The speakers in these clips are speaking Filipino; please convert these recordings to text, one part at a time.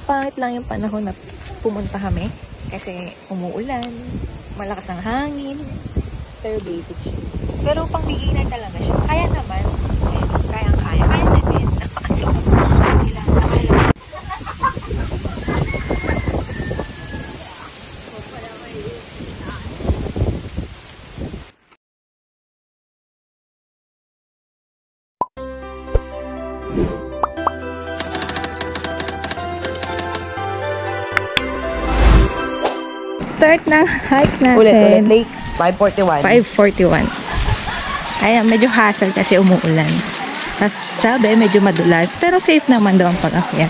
Pangit lang yung panahon na pumunta kami kasi umuulan, malakas ang hangin, pero basic siya. Pero pang beginner talaga siya. Kaya naman, kaya na din. Start ng hike natin. Ulit, late. 5:41. 5:41. Kaya medyo hassle kasi umuulan. Tapos sabi, medyo madulas. Pero safe naman daw ang pag-akyat.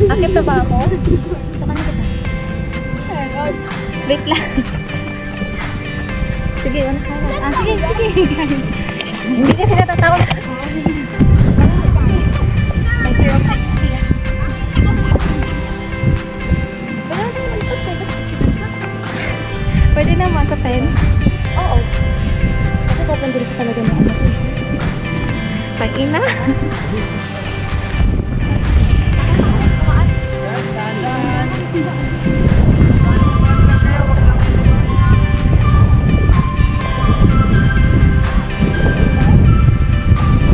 Akit na ba ako? Wait lang. Sige, ano ka na? Sige. Hindi kasi natatakot. Pwede naman sa 10? Oo. Kasi papandali ko talaga na ano. Pag-ina.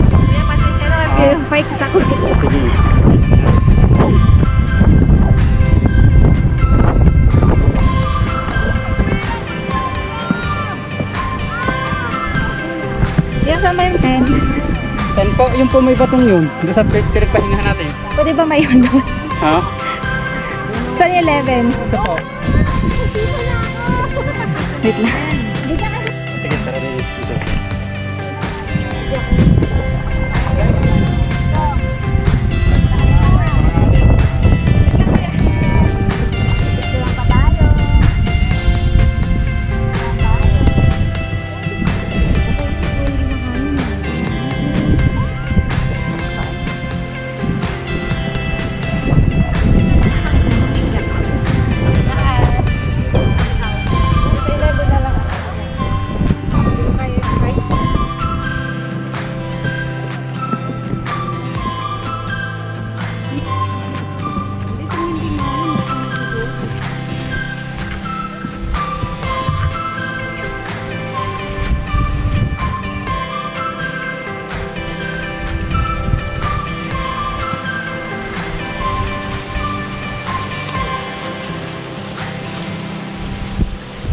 Kuya, pasensya na. Fight ako. Yan sa may 10. 10 po, yung po may batong yun. Doon sa pinagpahingahan natin. Pwede ba may yun doon? Ha? Saan yung 11? Ito po. Wait lang. Sige, tara din dito.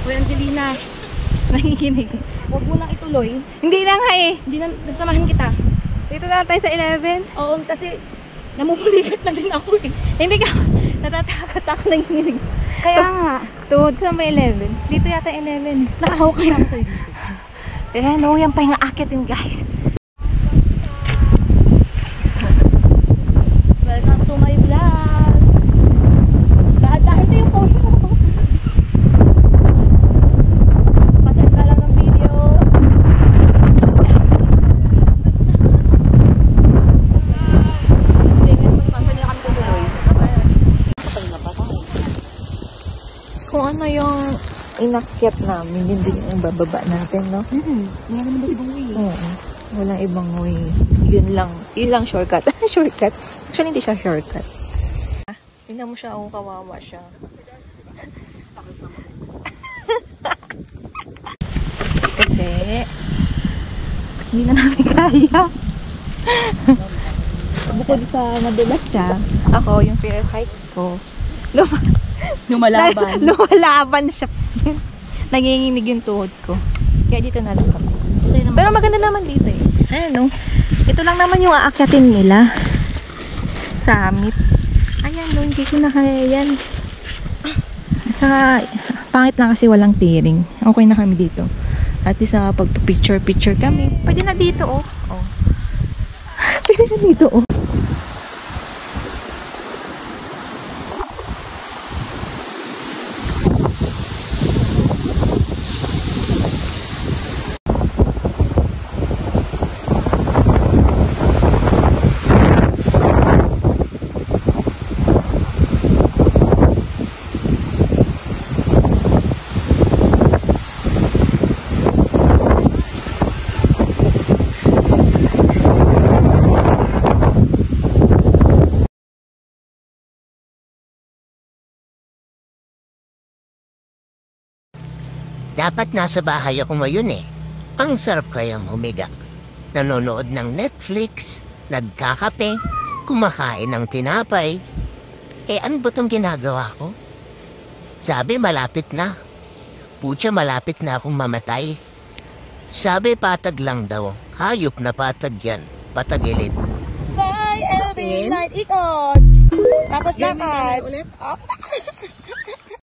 Uy, Angelina. Nakikinig. Huwag mo nang ituloy. Hindi na nga eh. Hindi na, nasamahan kita. Dito na tayo sa 11. Oo, kasi namumuligat na din ako eh. Hindi ka, natatakot ako nanginig. Kaya nga. Tuhod ka sa may 11. Dito yata 11. Nakahawak ka lang sa'yo. Ayan, oh, yan pa yung aakitin guys. Welcome to my vlog. Dahil ito yung phone mo. Kung ano yung inakyat namin, yun din yung bababa natin, no? Wala naman ibang way. Oo. Walang ibang way. Yun lang shortcut. Shortcut. Actually, hindi siya shortcut. Tingnan mo siya, oh, kawawa siya. Kasi, hindi na namin kaya. Bukod sa madulas siya, ako, yung fear of heights ko, lumalaban siya. Nanginginig yung tuhod ko. Kaya dito na lang kami. Pero maganda naman dito eh. Ayan, ito lang naman yung aakyatin nila. Summit. Ayan, hindi ko na kaya yan. Saka, pangit lang kasi walang tiring. Okay na kami dito. At least pag-picture kami. Pwede na dito, oh. Pwede na dito, oh. Dapat nasa bahay ako ngayon eh. Ang sarap kayang humiga. Nanonood ng Netflix, nagkakape, kumakain ng tinapay. Ano ba itong ginagawa ko? Sabi malapit na. Putya malapit na akong mamatay. Sabi patag lang daw. Hayop na patag yan. Patagilid. Bye every night, ikot! Tapos lakad.